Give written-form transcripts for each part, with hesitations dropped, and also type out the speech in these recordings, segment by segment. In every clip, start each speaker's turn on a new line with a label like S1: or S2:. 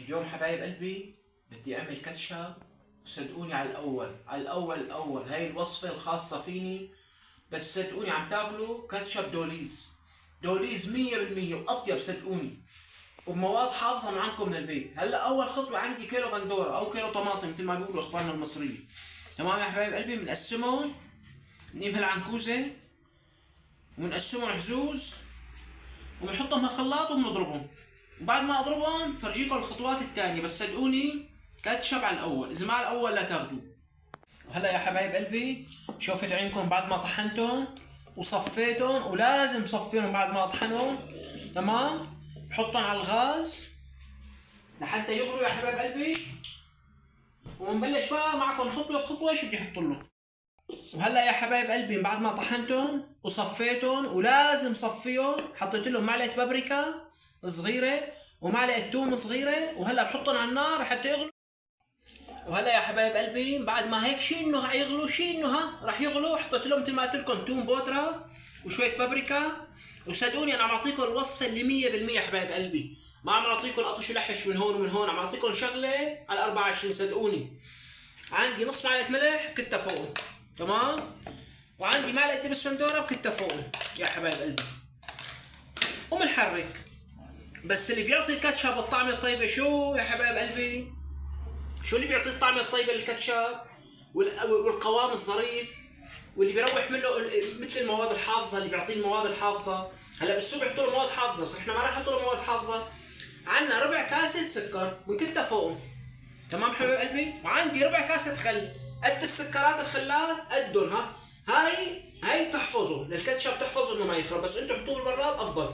S1: اليوم حبايب قلبي بدي اعمل كاتشب. صدقوني على الاول هاي الوصفة الخاصة فيني. بس صدقوني عم تاكلوا كاتشب دوليز 100% واطيب صدقوني، وبمواد حافظة من عندكم من البيت. هلا اول خطوة عندي كيلو بندورة او كيلو طماطم مثل ما بيقولوا اخواننا المصريين. تمام يا حبايب قلبي، بنقسمهم، بنجيب هالعنكوزة وبنقسمهم حزوز وبنحطهم بالخلاط وبنضربهم. وبعد ما اضربهم فرجيكم الخطوات الثانيه، بس صدقوني كاتشب على الاول، اذا ما على الاول لا تاخذوه. وهلا يا حبايب قلبي شوفت عينكم بعد ما طحنتهم وصفيتهم، ولازم تصفيهم بعد ما اطحنهم. تمام، بحطهم على الغاز لحتى يغلوا يا حبايب قلبي، ونبلش بقى معكم خطوه بخطوه شو بدي احط له. وهلا يا حبايب قلبي بعد ما طحنتهم وصفيتهم، ولازم صفيهم، حطيت لهم معلقه بابريكا صغيره ومعلقه ثوم صغيره، وهلا بحطهم على النار حتى يغلوا. وهلا يا حبايب قلبي بعد ما هيك شي انه يغلوا، شي انه راح يغلوا، حطيت لهم مثل ما قلت لكم ثوم بودره وشويه بابريكا. وصدقوني انا عم اعطيكم الوصفه اللي 100% يا حبايب قلبي، ما عم اعطيكم اطش ولحش من هون ومن هون، عم اعطيكم شغله على 24. صدقوني عندي نص معلقه ملح بكتها فوقهم، تمام، وعندي معلقه دبس بندوره بكتها فوقهم يا حبايب قلبي، ومنحرك. بس اللي بيعطي الكاتشب الطعمه الطيبه شو يا حبايب قلبي؟ شو اللي بيعطي الطعمه الطيبه للكاتشب والقوام الظريف، واللي بيروح منه مثل المواد الحافظه، اللي بيعطيه المواد الحافظه. هلا بالسوق بيحطوا له مواد حافظه، بس احنا ما راح نحط له مواد حافظه. عندنا ربع كاسه سكر بنكتها فوقهم، تمام حبايب قلبي، وعندي ربع كاسه خل قد السكرات الخلات قدهم. هاي تحفظوا للكاتشب، تحفظوا انه ما يخرب، بس انتم حطوه بالبراد افضل.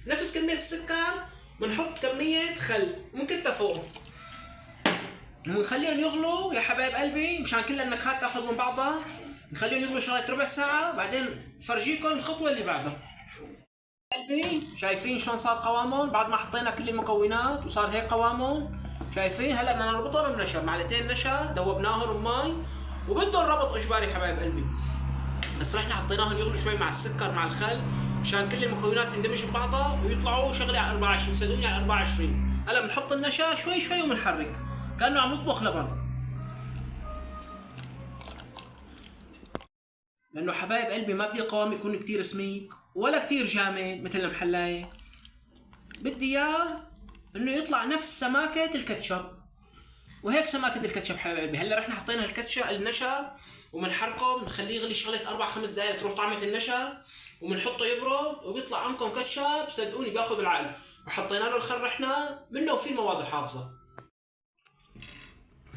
S1: نفس كميه السكر بنحط كميه خل وبنكتها فوقهم، ونخليهم يغلوا يا حبايب قلبي مشان كل النكهات تاخذ من بعضها. نخليهم يغلوا شغله ربع ساعه، بعدين فرجيكم الخطوه اللي بعدها. قلبي شايفين شلون صار قوامهم بعد ما حطينا كل المكونات وصار هيك قوامهم؟ شايفين؟ هلا بدنا نربطهم بنشا، معلقتين نشا ذوبناهم بمي، وبدهم ربط اجباري حبايب قلبي، بس احنا حطيناهم يغلوا شوي مع السكر مع الخل مشان كل المكونات تندمج ببعضها ويطلعوا شغله على 24. صدقوني على 24. هلا بنحط النشا شوي شوي وبنحرك كانه عم نطبخ لبن، لانه حبايب قلبي ما بدي القوام يكون كثير سميك ولا كثير جامد مثل المحلايه، بدي اياه انه يطلع نفس سماكه الكاتشب، وهيك سماكه الكاتشب حبايب قلبي. هلا رحنا حطينا الكاتشب النشا وبنحركه، بنخليه يغلي شغله 4-5 دقائق تروح طعمه النشا، وبنحطه يبرد وبيطلع عندكم كاتشب صدقوني بياخذ العقل. وحطينا له الخل رحنا منه وفي المواد الحافظه.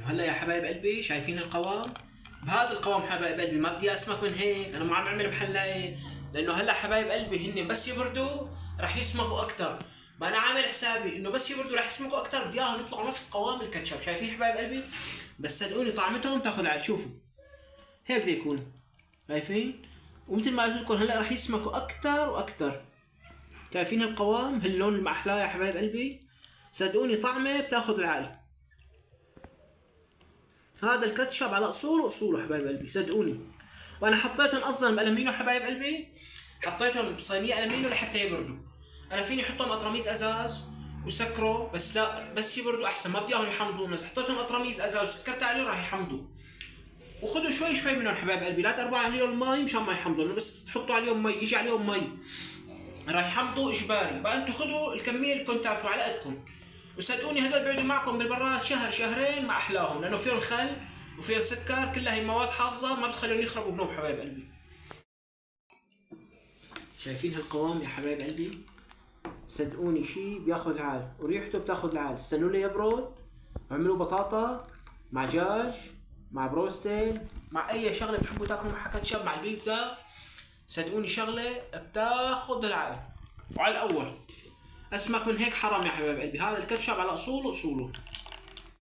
S1: وهلا يا حبايب قلبي شايفين القوام؟ بهذا القوام حبايب قلبي، ما بدي اسمك من هيك، انا ما عم اعمل محلايه، لانه هلا حبايب قلبي هن بس يبردوا رح يسمكوا اكثر. ما انا عامل حسابي انه بس يبردوا رح يسمكوا اكثر، بدي اياهم يطلعوا نفس قوام الكاتشب. شايفين حبايب قلبي؟ بس صدقوني طعمتهم تاخذ على، شوفوا هيك بده يكون، شايفين؟ ومثل ما قلت لكم هلا رح يسمكوا اكثر واكثر. شايفين القوام؟ هاللون المحلاه يا حبايب قلبي، صدقوني طعمه بتاخذ العقل. هذا الكاتشب على اصوله حبايب قلبي صدقوني. وانا حطيتهم اصلا بالمينيو حبايب قلبي، حطيتهم بصينيه المينيو لحتى يبردوا. انا فيني احطهم اطرميز ازاز وسكروا، بس لا، بس يبردوا احسن، ما بدي اياهم يحمضوا. بس حطيتهم اطرميز ازاز وسكرت عليهم راح يحمضوا. وخذوا شوي شوي منهم حبايب قلبي، لا تربوا عليهم مي مشان ما يحمضوا، بس تحطوا عليهم مي، يجي عليهم مي راح يحمضوا اجباري. بقى انتم خذوا الكميه اللي بدكم تاكلوا على قدكم، وصدقوني هدول بيقعدوا معكم بالبراد شهر شهرين ما احلاهم، لانه فيهم خل وفيهم سكر، كلها هي مواد حافظه ما بتخليهم يخربوا بنوب حبايب قلبي. شايفين هالقوام يا حبايب قلبي؟ صدقوني شيء بياخذ العال، وريحته بتاخذ العال. استنوا له يبرد، اعملوا بطاطا مع دجاج مع بروستيل مع اي شغله بتحبوا تاكلوا معها كاتشب مع البيتزا، صدقوني شغله بتاخذ العقل. وعلى الاول اسمك من هيك حرام يا حبايب قلبي، هذا الكاتشب على اصوله.